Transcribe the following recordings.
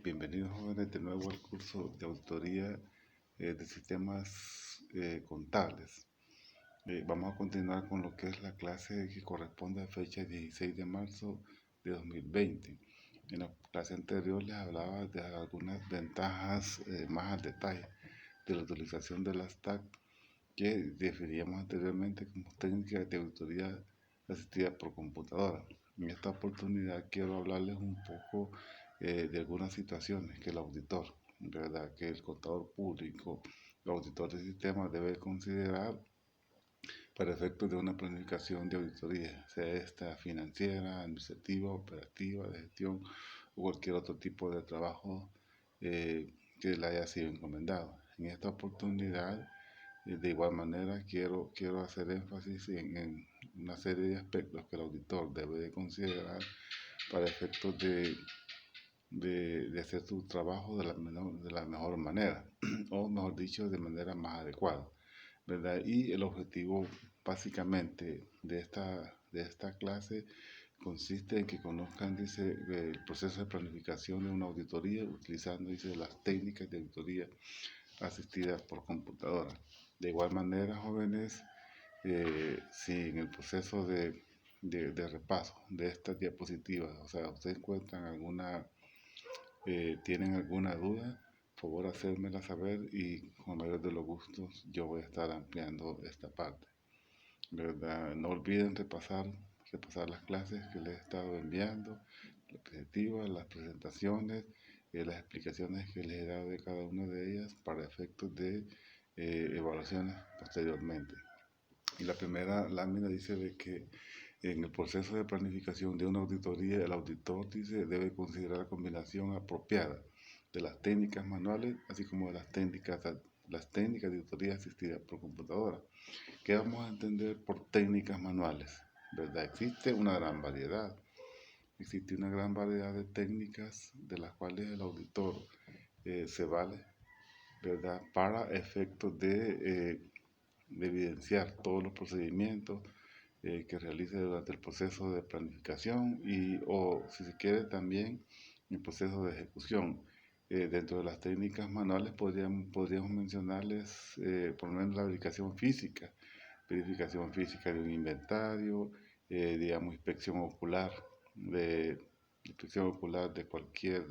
Bienvenidos jóvenes de nuevo al curso de auditoría de sistemas contables. Vamos a continuar con lo que es la clase que corresponde a fecha 16 de marzo de 2020. En la clase anterior les hablaba de algunas ventajas más al detalle de la utilización de las TAC que definíamos anteriormente como técnicas de auditoría asistida por computadora. En esta oportunidad quiero hablarles un poco de algunas situaciones que el auditor, ¿verdad? Que el contador público, el auditor de sistemas debe considerar para efectos de una planificación de auditoría, sea esta financiera, administrativa, operativa, de gestión o cualquier otro tipo de trabajo que le haya sido encomendado. En esta oportunidad, de igual manera, quiero hacer énfasis en una serie de aspectos que el auditor debe de considerar para efectos de hacer su trabajo de la mejor manera, o mejor dicho, de manera más adecuada, ¿verdad? Y el objetivo básicamente de esta clase consiste en que conozcan, dice, el proceso de planificación de una auditoría utilizando, dice, las técnicas de auditoría asistidas por computadora. De igual manera, jóvenes, si en el proceso de repaso de estas diapositivas, o sea, ustedes encuentran tienen alguna duda, por favor hacérmela saber y con el mayor de los gustos yo voy a estar ampliando esta parte, ¿verdad? No olviden repasar las clases que les he estado enviando, las diapositivas, las presentaciones, las explicaciones que les he dado de cada una de ellas para efectos de evaluaciones posteriormente. Y la primera lámina dice de que en el proceso de planificación de una auditoría, el auditor dice debe considerar la combinación apropiada de las técnicas manuales, así como de las técnicas de auditoría asistida por computadora. ¿Qué vamos a entender por técnicas manuales? ¿Verdad? Existe una gran variedad de técnicas de las cuales el auditor se vale, ¿verdad? Para efectos de evidenciar todos los procedimientos que realice durante el proceso de planificación o si se quiere también el proceso de ejecución. Dentro de las técnicas manuales podríamos mencionarles por lo menos la verificación física de un inventario, digamos de, inspección ocular de cualquier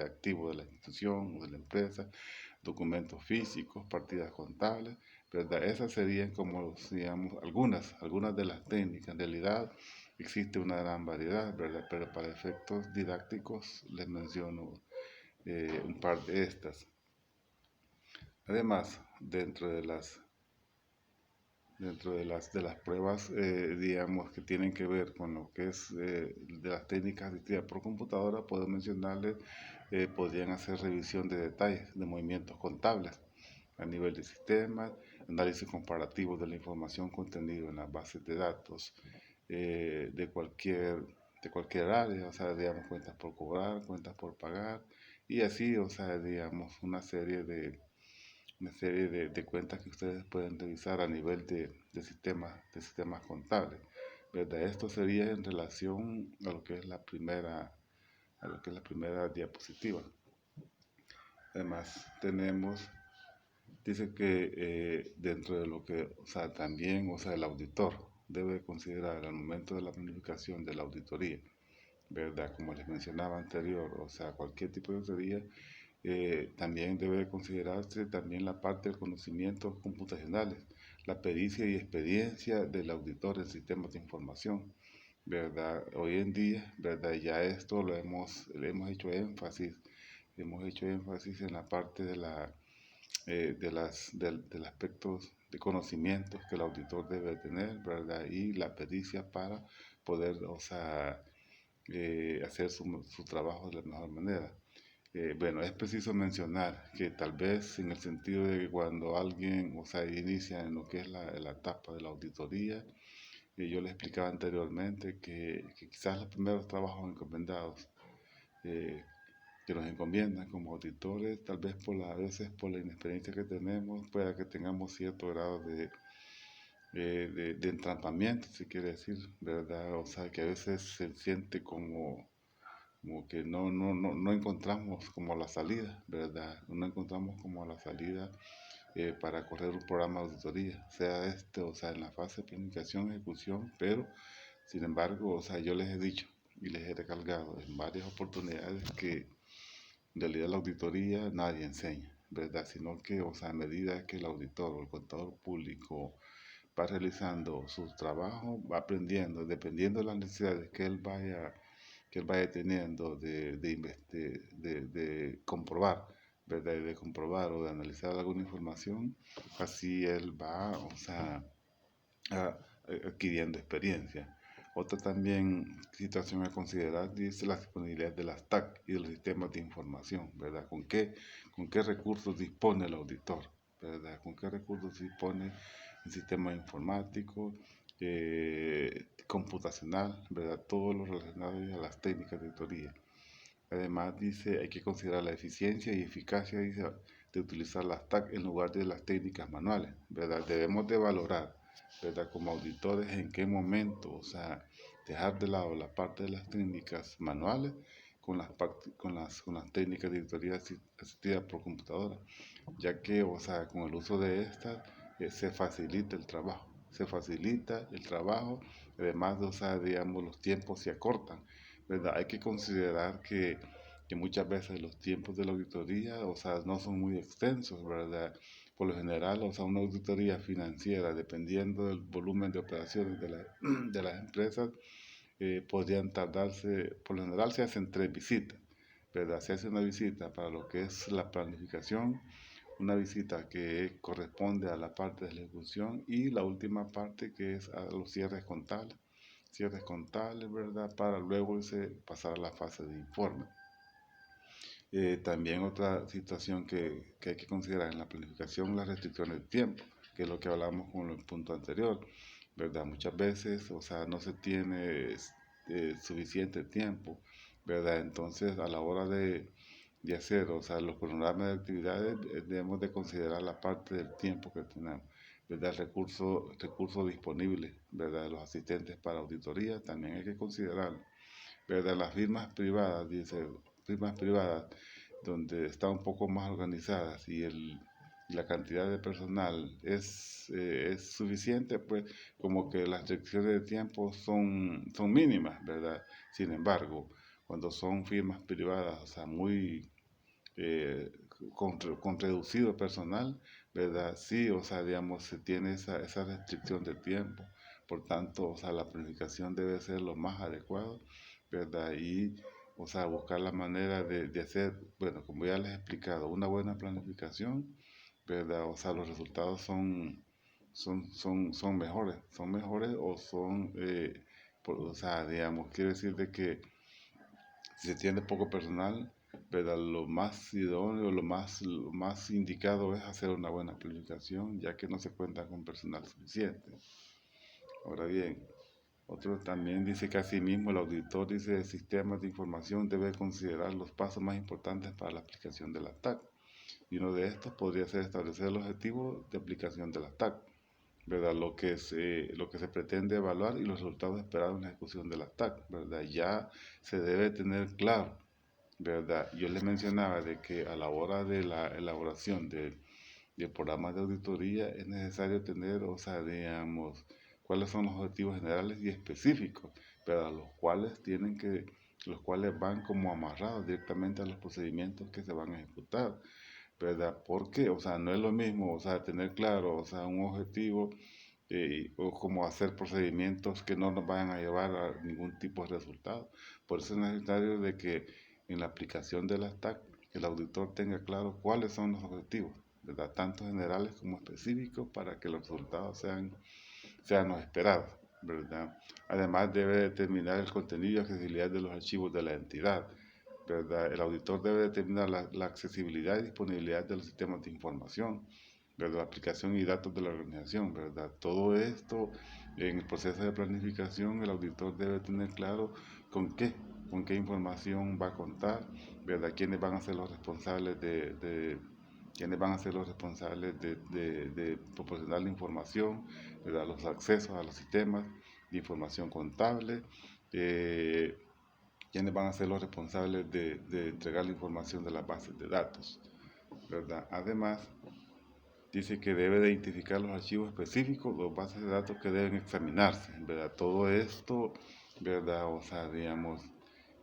activo de la institución o de la empresa, documentos físicos, partidas contables, ¿verdad? Esas serían como, digamos, algunas de las técnicas. En realidad existe una gran variedad, ¿verdad? Pero para efectos didácticos les menciono un par de estas. Además, de las pruebas, digamos, que tienen que ver con lo que es de las técnicas asistidas por computadora, puedo mencionarles, podrían hacer revisión de detalles de movimientos contables a nivel de sistemas, análisis comparativo de la información contenida en las bases de datos de cualquier área, o sea, digamos, cuentas por cobrar, cuentas por pagar, y así, o sea, digamos, una serie de cuentas que ustedes pueden revisar a nivel de sistemas contables, ¿verdad? Esto sería en relación a lo que es la primera diapositiva. Además, dice que dentro de lo que, o sea, también, o sea, el auditor debe considerar al momento de la planificación de la auditoría, ¿verdad? Como les mencionaba anterior, o sea, cualquier tipo de auditoría también debe considerarse también la parte de conocimientos computacionales, la pericia y experiencia del auditor en sistemas de información, ¿verdad? Hoy en día, ¿verdad? Ya esto le hemos hecho énfasis en la parte del aspecto de conocimientos que el auditor debe tener, ¿verdad? Y la pericia para poder, o sea, hacer su trabajo de la mejor manera. Bueno, es preciso mencionar que tal vez en el sentido de que cuando alguien, o sea, inicia en lo que es la etapa de la auditoría, yo le explicaba anteriormente que quizás los primeros trabajos encomendados eh, que nos encomiendan como auditores, tal vez a veces por la inexperiencia que tenemos, pueda que tengamos cierto grado de entrampamiento, si quiere decir, ¿verdad? O sea, que a veces se siente como como que no encontramos como la salida, ¿verdad? No encontramos como la salida para correr un programa de auditoría, sea este, o sea, en la fase de planificación, ejecución, pero sin embargo, o sea, yo les he dicho y les he recalcado en varias oportunidades que en realidad la auditoría nadie enseña, ¿verdad? Sino que, o sea, a medida que el auditor o el contador público va realizando su trabajo, va aprendiendo, dependiendo de las necesidades que él vaya teniendo de comprobar, ¿verdad? De comprobar o de analizar alguna información, así él va, o sea, a- adquiriendo experiencia. Otra también situación a considerar dice la disponibilidad de las TAC y de los sistemas de información, ¿verdad? Con qué recursos dispone el auditor, ¿verdad? ¿Con qué recursos dispone el sistema informático, computacional, ¿verdad? Todo lo relacionado a las técnicas de auditoría. Además, dice, hay que considerar la eficiencia y eficacia, dice, de utilizar las TAC en lugar de las técnicas manuales, ¿verdad? Debemos de valorar, ¿verdad? Como auditores, en qué momento, o sea, dejar de lado la parte de las técnicas manuales con las técnicas de auditoría asistidas por computadora, ya que, o sea, con el uso de estas se facilita el trabajo, además, o sea, digamos, los tiempos se acortan, ¿verdad? Hay que considerar que muchas veces los tiempos de la auditoría, o sea, no son muy extensos, ¿verdad? Por lo general, o sea, una auditoría financiera, dependiendo del volumen de operaciones de las empresas, podrían tardarse, por lo general se hacen 3 visitas, ¿verdad? Se hace una visita para lo que es la planificación, una visita que corresponde a la parte de la ejecución y la última parte que es a los cierres contables, ¿verdad? Para luego pasar a la fase de informe. También otra situación que hay que considerar en la planificación, las restricciones de tiempo, que es lo que hablamos con el punto anterior, ¿verdad? Muchas veces, o sea, no se tiene suficiente tiempo, ¿verdad? Entonces, a la hora de hacer, o sea, los cronogramas de actividades, debemos de considerar la parte del tiempo que tenemos, ¿verdad? Recurso disponible, ¿verdad? De los asistentes para auditoría, también hay que considerarlo, ¿verdad? Las firmas privadas, dice, firmas privadas, donde están un poco más organizadas y la cantidad de personal es suficiente, pues como que las restricciones de tiempo son mínimas, ¿verdad? Sin embargo, cuando son firmas privadas, o sea, muy eh, con reducido personal, ¿verdad? Sí, o sea, digamos, se tiene esa restricción de tiempo. Por tanto, o sea, la planificación debe ser lo más adecuado, ¿verdad? Y, o sea, buscar la manera de hacer, bueno, como ya les he explicado, una buena planificación, ¿verdad? O sea, los resultados son mejores o o sea, digamos, quiere decir de que si se tiene poco personal, ¿verdad? Lo más idóneo, lo más indicado es hacer una buena planificación, ya que no se cuenta con personal suficiente. Ahora bien, otro también dice que asimismo el auditor dice de sistemas de información debe considerar los pasos más importantes para la aplicación de la TAC. Y uno de estos podría ser establecer el objetivo de aplicación de la TAC, ¿verdad? Lo que se pretende evaluar y los resultados esperados en la ejecución de la TAC, ¿verdad? Ya se debe tener claro, ¿verdad? Yo les mencionaba de que a la hora de la elaboración de programas de auditoría es necesario tener, o sea, digamos, cuáles son los objetivos generales y específicos, pero los cuales van como amarrados directamente a los procedimientos que se van a ejecutar, ¿verdad? Porque, o sea, no es lo mismo, o sea, tener claro, o sea, un objetivo o como hacer procedimientos que no nos vayan a llevar a ningún tipo de resultado. Por eso es necesario de que en la aplicación de las TAC el auditor tenga claro cuáles son los objetivos, ¿verdad? Tanto generales como específicos para que los resultados sean los esperados, ¿verdad? Además debe determinar el contenido y accesibilidad de los archivos de la entidad, ¿verdad? El auditor debe determinar la accesibilidad y disponibilidad de los sistemas de información, ¿verdad? La aplicación y datos de la organización, ¿verdad? Todo esto en el proceso de planificación el auditor debe tener claro con qué, con qué información va a contar, ¿verdad? Quiénes van a ser los responsables quiénes van a ser los responsables de proporcionar la información, ¿verdad? Los accesos a los sistemas de información contable, eh, quienes van a ser los responsables de entregar la información de las bases de datos, ¿verdad? Además, dice que debe de identificar los archivos específicos, los bases de datos que deben examinarse, ¿verdad? Todo esto, ¿verdad? O sea, digamos,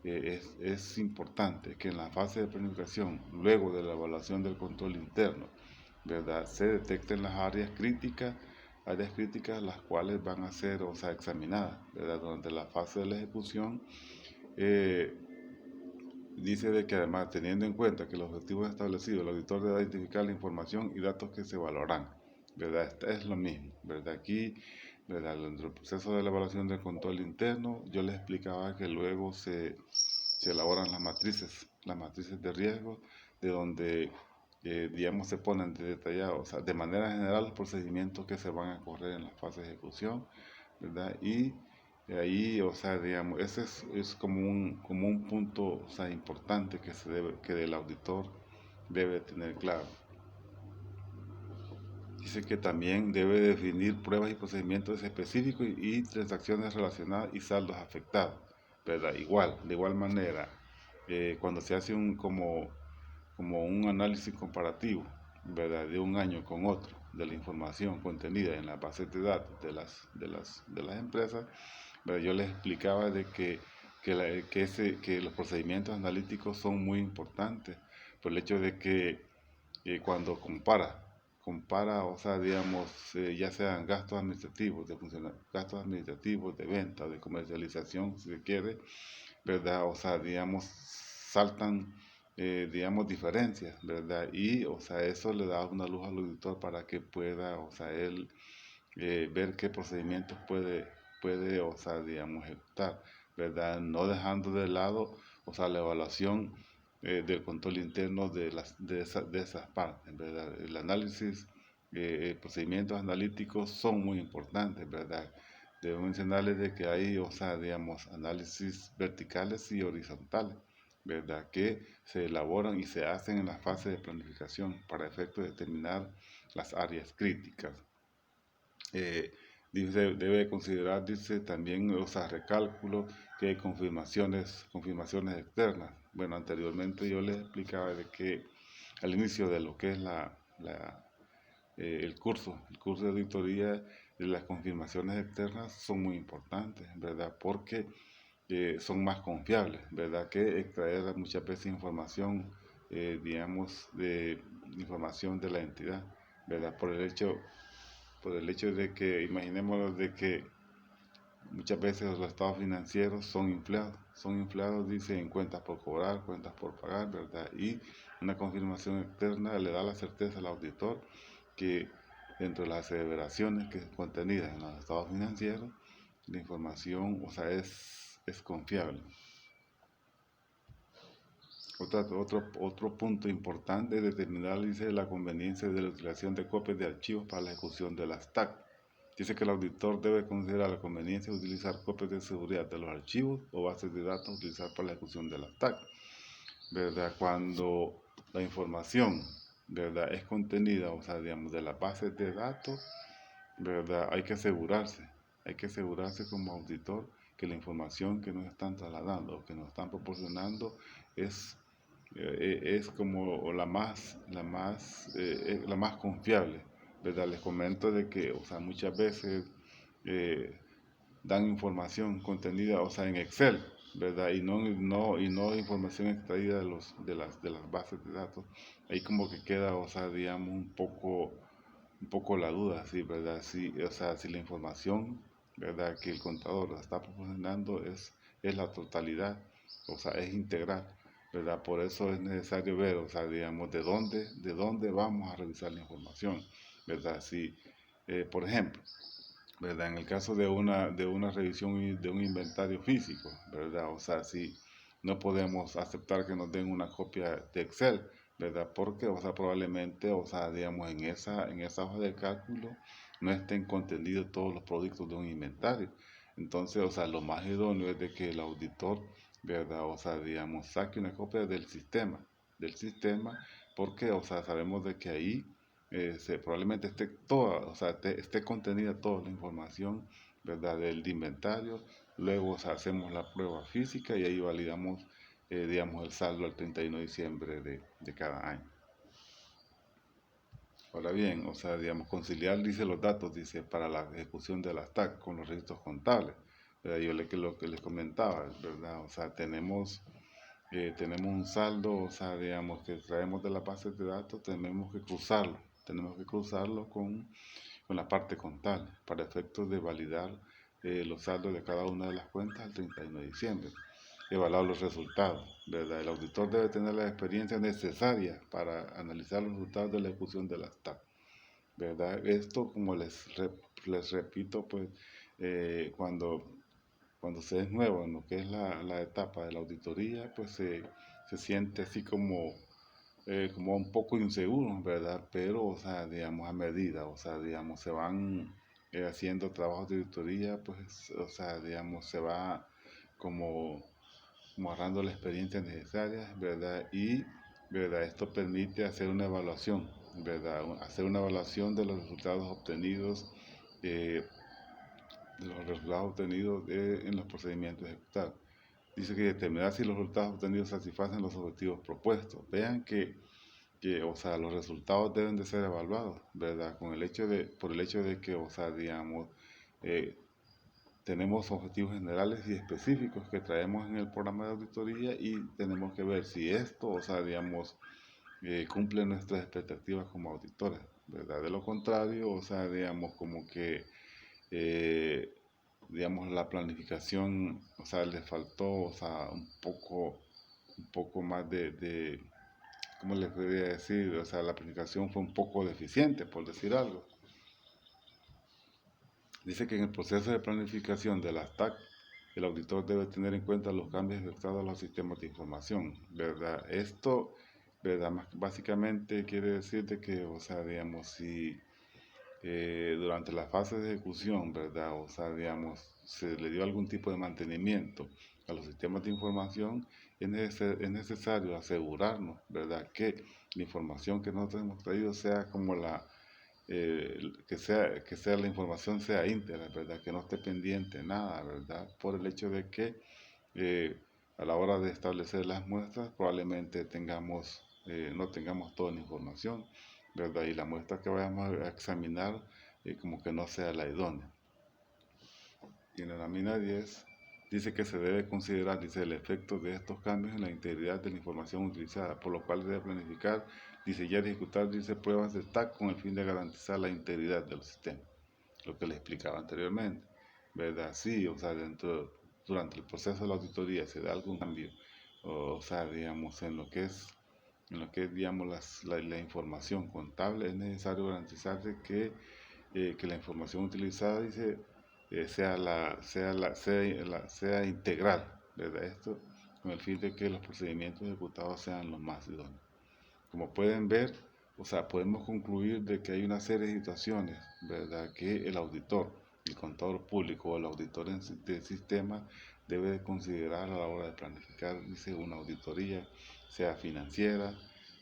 es importante que en la fase de planificación, luego de la evaluación del control interno, ¿verdad? Se detecten las áreas críticas las cuales van a ser, o sea, examinadas, ¿verdad? Durante la fase de la ejecución. eh, Dice de que además, teniendo en cuenta que los objetivos establecidos, el auditor debe identificar la información y datos que se evaluarán, ¿verdad? Es lo mismo, ¿verdad? Aquí, ¿verdad? Dentro del proceso de la evaluación del control interno, yo les explicaba que luego se elaboran las matrices de riesgo, de donde, digamos, se ponen detallados, o sea, de manera general, los procedimientos que se van a correr en la fase de ejecución, ¿verdad? Y de ahí, o sea, digamos, ese es como un punto, o sea, importante que el auditor debe tener claro. Dice que también debe definir pruebas y procedimientos específicos y transacciones relacionadas y saldos afectados, ¿verdad? Igual, de igual manera, cuando se hace como un análisis comparativo, ¿verdad? De un año con otro, de la información contenida en las bases de datos de las empresas, ¿verdad? Yo les explicaba de que los procedimientos analíticos son muy importantes por el hecho de que cuando compara, o sea, digamos, ya sean gastos administrativos gastos administrativos de venta, de comercialización, si se quiere, ¿verdad? O sea, digamos, saltan, digamos, diferencias, ¿verdad? Y, o sea, eso le da una luz al auditor para que pueda, o sea, él ver qué procedimientos puede, o sea, digamos, ejecutar, ¿verdad? No dejando de lado, o sea, la evaluación del control interno de esas partes, ¿verdad? El análisis, procedimientos analíticos son muy importantes, ¿verdad? Debo mencionarles de que hay, o sea, digamos, análisis verticales y horizontales, ¿verdad? Que se elaboran y se hacen en la fase de planificación para efecto de determinar las áreas críticas. eh, debe considerar, dice también, o sea, recálculo, que hay confirmaciones externas. Bueno, anteriormente yo les explicaba de que al inicio de lo que es el curso de auditoría, las confirmaciones externas son muy importantes, ¿verdad? Porque son más confiables, ¿verdad? Que extraer muchas veces información, digamos, de información de la entidad, ¿verdad? Por el hecho de que, imaginémonos de que muchas veces los estados financieros son inflados, dice, en cuentas por cobrar, cuentas por pagar, ¿verdad? Y una confirmación externa le da la certeza al auditor que dentro de las aseveraciones que contenidas en los estados financieros, la información, o sea, es confiable. Otro punto importante es determinar, dice, la conveniencia de la utilización de copias de archivos para la ejecución de las TAC. Dice que el auditor debe considerar la conveniencia de utilizar copias de seguridad de los archivos o bases de datos a utilizar para la ejecución de las TAC, ¿verdad? Cuando la información, ¿verdad?, es contenida, o sea, digamos, de las bases de datos, ¿verdad? Hay que asegurarse como auditor que la información que nos están trasladando o que nos están proporcionando es es como la más confiable, ¿verdad? Les comento de que, o sea, muchas veces eh, dan información contenida, o sea, en Excel, ¿verdad? Y no información extraída de las bases de datos. Ahí como que queda, o sea, digamos, un poco la duda, ¿sí? ¿Verdad? Sí, o sea, si la información, ¿verdad?, que el contador está proporcionando es la totalidad, o sea, es integral, ¿verdad? Por eso es necesario ver, o sea, digamos, de dónde vamos a revisar la información, ¿verdad? Si, por ejemplo, ¿verdad? En el caso de una revisión de un inventario físico, ¿verdad? O sea, si no podemos aceptar que nos den una copia de Excel, ¿verdad? Porque, o sea, probablemente, o sea, digamos, en esa hoja de cálculo no estén contenidos todos los productos de un inventario. Entonces, o sea, lo más idóneo es de que el auditor, ¿verdad? O sea, digamos, saque una copia del sistema, porque, o sea, sabemos de que ahí probablemente esté toda, o sea, esté contenida toda la información, ¿verdad?, del inventario luego, o sea, hacemos la prueba física y ahí validamos, digamos, el saldo al 31 de diciembre de cada año. Ahora bien, o sea, digamos, conciliar, dice los datos, dice, para la ejecución de las TAC con los registros contables. Yo lo que les comentaba, ¿verdad? O sea, tenemos un saldo, o sea, digamos, que traemos de la base de datos, tenemos que cruzarlo con la parte contable, para efectos de validar los saldos de cada una de las cuentas al 31 de diciembre, evaluar los resultados, ¿verdad? El auditor debe tener la experiencia necesaria para analizar los resultados de la ejecución de las TAP, ¿verdad? Esto, como les repito, pues, cuando se es nuevo en lo que es la etapa de la auditoría, pues se siente así como un poco inseguro, ¿verdad? Pero, o sea, digamos, a medida, o sea, digamos, se van haciendo trabajos de auditoría, pues, o sea, digamos, se va como, como agarrando la experiencia necesaria, ¿verdad? Y, ¿verdad? Esto permite hacer una evaluación, ¿verdad? Hacer una evaluación de los resultados obtenidos eh, en los procedimientos ejecutados. Dice que determinar si los resultados obtenidos satisfacen los objetivos propuestos. Vean o sea, los resultados deben de ser evaluados, ¿verdad? Por el hecho de que, o sea, digamos, eh, tenemos objetivos generales y específicos que traemos en el programa de auditoría y tenemos que ver si esto, o sea, digamos, cumple nuestras expectativas como auditores, ¿verdad? De lo contrario, o sea, digamos, como que eh, digamos, la planificación, o sea, le faltó, o sea, un poco más ¿cómo les podría decir? O sea, la planificación fue un poco deficiente, por decir algo. Dice que en el proceso de planificación de las TAC, el auditor debe tener en cuenta los cambios efectuados a los sistemas de información, ¿verdad? Esto, ¿verdad? Básicamente quiere decir de que, o sea, digamos, si durante la fase de ejecución, ¿verdad? O sea, digamos, se le dio algún tipo de mantenimiento a los sistemas de información, es necesario asegurarnos, ¿verdad? Que la información que nosotros hemos traído sea como que sea la información sea íntegra, ¿verdad? Que no esté pendiente nada, ¿verdad? Por el hecho de que eh, a la hora de establecer las muestras probablemente no tengamos toda la información, ¿verdad? Y la muestra que vayamos a examinar como que no sea la idónea. Y en la lámina 10 dice que se debe considerar, dice, el efecto de estos cambios en la integridad de la información utilizada, por lo cual debe planificar, diseñar y ejecutar, dice, pruebas de TAC con el fin de garantizar la integridad del sistema, lo que le explicaba anteriormente, ¿verdad? Sí, o sea, durante el proceso de la auditoría se da algún cambio, o sea, digamos, digamos, la información contable, es necesario garantizar de que la información utilizada, dice, sea integral, ¿verdad? Esto con el fin de que los procedimientos ejecutados sean los más idóneos. Como pueden ver, o sea, podemos concluir de que hay una serie de situaciones, ¿verdad?, que el auditor, el contador público o el auditor del sistema debe de considerar a la hora de planificar, dice, una auditoría, sea financiera,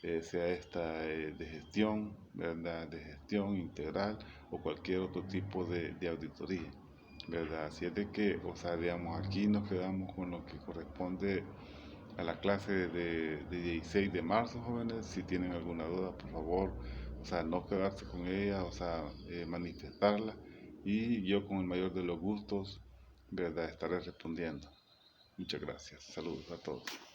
sea esta de gestión, ¿verdad?, de gestión integral o cualquier otro tipo de auditoría, ¿verdad? Así es de que, o sea, digamos, aquí nos quedamos con lo que corresponde a la clase de 16 de marzo, jóvenes. Si tienen alguna duda, por favor, o sea, no quedarse con ella, o sea, manifestarla. Y yo con el mayor de los gustos, ¿verdad?, estaré respondiendo. Muchas gracias. Saludos a todos.